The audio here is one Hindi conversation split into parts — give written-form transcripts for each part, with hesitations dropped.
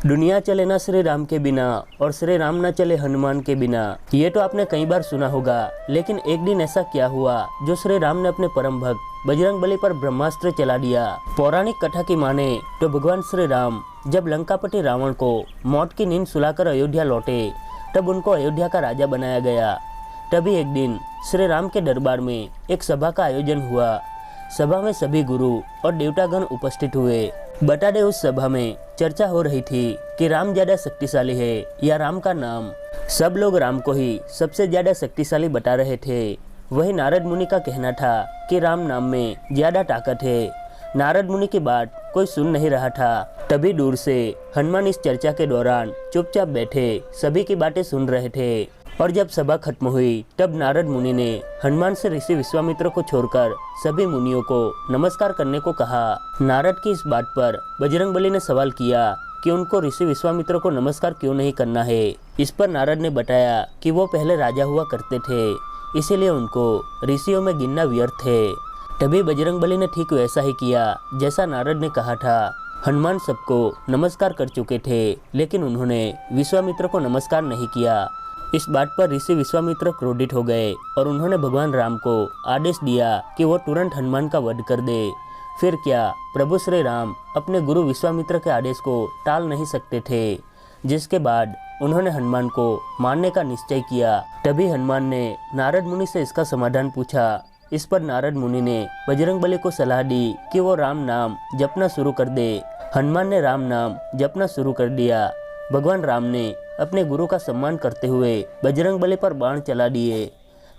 दुनिया चले ना श्री राम के बिना और श्री राम ना चले हनुमान के बिना। ये तो आपने कई बार सुना होगा, लेकिन एक दिन ऐसा क्या हुआ जो श्री राम ने अपने परम भक्त बजरंगबली पर ब्रह्मास्त्र चला दिया। पौराणिक कथा की माने तो भगवान श्री राम जब लंकापति रावण को मौत की नींद सुलाकर अयोध्या लौटे, तब उनको अयोध्या का राजा बनाया गया। तभी एक दिन श्री राम के दरबार में एक सभा का आयोजन हुआ। सभा में सभी गुरु और देवतागण उपस्थित हुए। बता दे, उस सभा में चर्चा हो रही थी कि राम ज्यादा शक्तिशाली है या राम का नाम। सब लोग राम को ही सबसे ज्यादा शक्तिशाली बता रहे थे। वही नारद मुनि का कहना था कि राम नाम में ज्यादा ताकत है। नारद मुनि की बात कोई सुन नहीं रहा था। तभी दूर से हनुमान इस चर्चा के दौरान चुपचाप बैठे सभी की बातें सुन रहे थे। और जब सभा खत्म हुई, तब नारद मुनि ने हनुमान से ऋषि विश्वामित्र को छोड़कर सभी मुनियों को नमस्कार करने को कहा। नारद की इस बात पर बजरंगबली ने सवाल किया कि उनको ऋषि विश्वामित्र को नमस्कार क्यों नहीं करना है। इस पर नारद ने बताया कि वो पहले राजा हुआ करते थे, इसीलिए उनको ऋषियों में गिनना व्यर्थ है। तभी बजरंगबली ने ठीक वैसा ही किया जैसा नारद ने कहा था। हनुमान सबको नमस्कार कर चुके थे, लेकिन उन्होंने विश्वामित्र को नमस्कार नहीं किया। इस बात पर ऋषि विश्वामित्र क्रोधित हो गए और उन्होंने भगवान राम को आदेश दिया कि वो तुरंत हनुमान का वध कर दे। फिर क्या, प्रभु श्री राम अपने गुरु विश्वामित्र के आदेश को टाल नहीं सकते थे, जिसके बाद उन्होंने हनुमान को मारने का निश्चय किया। तभी हनुमान ने नारद मुनि से इसका समाधान पूछा। इस पर नारद मुनि ने बजरंगबली को सलाह दी कि वो राम नाम जपना शुरू कर दे। हनुमान ने राम नाम जपना शुरू कर दिया। भगवान राम ने अपने गुरु का सम्मान करते हुए बजरंगबली पर बाण चला दिए,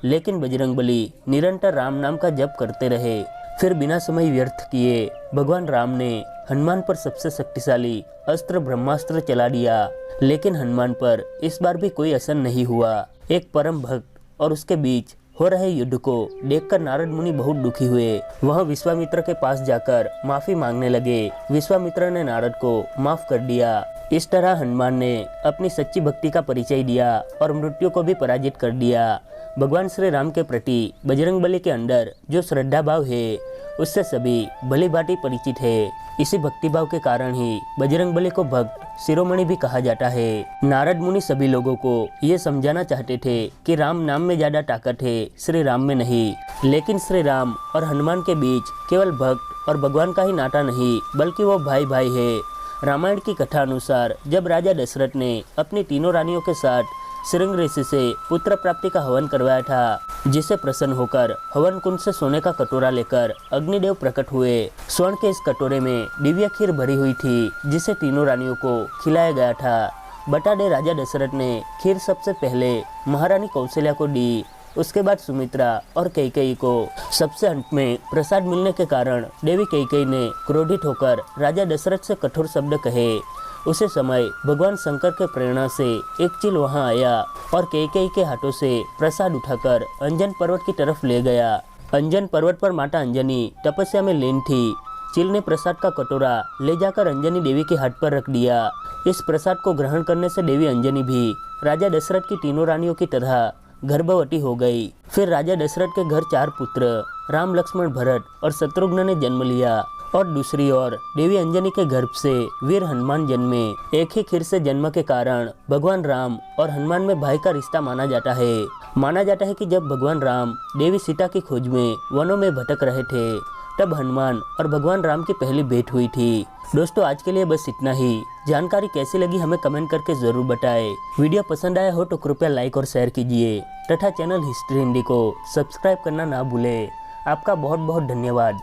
लेकिन बजरंगबली निरंतर राम नाम का जप करते रहे। फिर बिना समय व्यर्थ किए भगवान राम ने हनुमान पर सबसे शक्तिशाली अस्त्र ब्रह्मास्त्र चला दिया, लेकिन हनुमान पर इस बार भी कोई असर नहीं हुआ। एक परम भक्त और उसके बीच हो रहे युद्ध को देखकर नारद मुनि बहुत दुखी हुए। वह विश्वामित्र के पास जाकर माफी मांगने लगे। विश्वामित्र ने नारद को माफ कर दिया। इस तरह हनुमान ने अपनी सच्ची भक्ति का परिचय दिया और मृत्यु को भी पराजित कर दिया। भगवान श्री राम के प्रति बजरंगबली के अंदर जो श्रद्धा भाव है, उससे सभी भली भांति परिचित है। इसी भक्ति भाव के कारण ही बजरंगबली को भक्त शिरोमणि भी कहा जाता है। नारद मुनि सभी लोगों को ये समझाना चाहते थे कि राम नाम में ज्यादा ताकत है, श्री राम में नहीं। लेकिन श्री राम और हनुमान के बीच केवल भक्त और भगवान का ही नाता नहीं, बल्कि वो भाई भाई है। रामायण की कथा अनुसार जब राजा दशरथ ने अपनी तीनों रानियों के साथ श्रृंग ऋषि से पुत्र प्राप्ति का हवन करवाया था, जिसे प्रसन्न होकर हवन कुंड से सोने का कटोरा लेकर अग्निदेव प्रकट हुए। स्वर्ण के इस कटोरे में दिव्य खीर भरी हुई थी, जिसे तीनों रानियों को खिलाया गया था। बता दे, राजा दशरथ ने खीर सबसे पहले महारानी कौशल्या को दी, उसके बाद सुमित्रा और कैकेयी को। सबसे अंत में प्रसाद मिलने के कारण देवी कैकेयी ने क्रोधित होकर राजा दशरथ से कठोर शब्द कहे। उसी समय भगवान शंकर के प्रेरणा से एक चील वहां आया और कैकेयी के हाथों से प्रसाद उठाकर अंजन पर्वत की तरफ ले गया। अंजन पर्वत पर माता अंजनी तपस्या में लीन थी। चील ने प्रसाद का कटोरा ले जाकर अंजनी देवी के हाथ पर रख दिया। इस प्रसाद को ग्रहण करने से देवी अंजनी भी राजा दशरथ की तीनों रानियों की तरह गर्भवती हो गई। फिर राजा दशरथ के घर 4 पुत्र राम, लक्ष्मण, भरत और शत्रुघ्न ने जन्म लिया और दूसरी ओर देवी अंजनी के गर्भ से वीर हनुमान जन्मे। एक ही खीर से जन्म के कारण भगवान राम और हनुमान में भाई का रिश्ता माना जाता है। माना जाता है कि जब भगवान राम देवी सीता की खोज में वनों में भटक रहे थे, तब हनुमान और भगवान राम की पहली भेंट हुई थी। दोस्तों, आज के लिए बस इतना ही। जानकारी कैसी लगी हमें कमेंट करके जरूर बताएं। वीडियो पसंद आया हो तो कृपया लाइक और शेयर कीजिए तथा चैनल हिस्ट्री हिंदी को सब्सक्राइब करना ना भूलें। आपका बहुत बहुत धन्यवाद।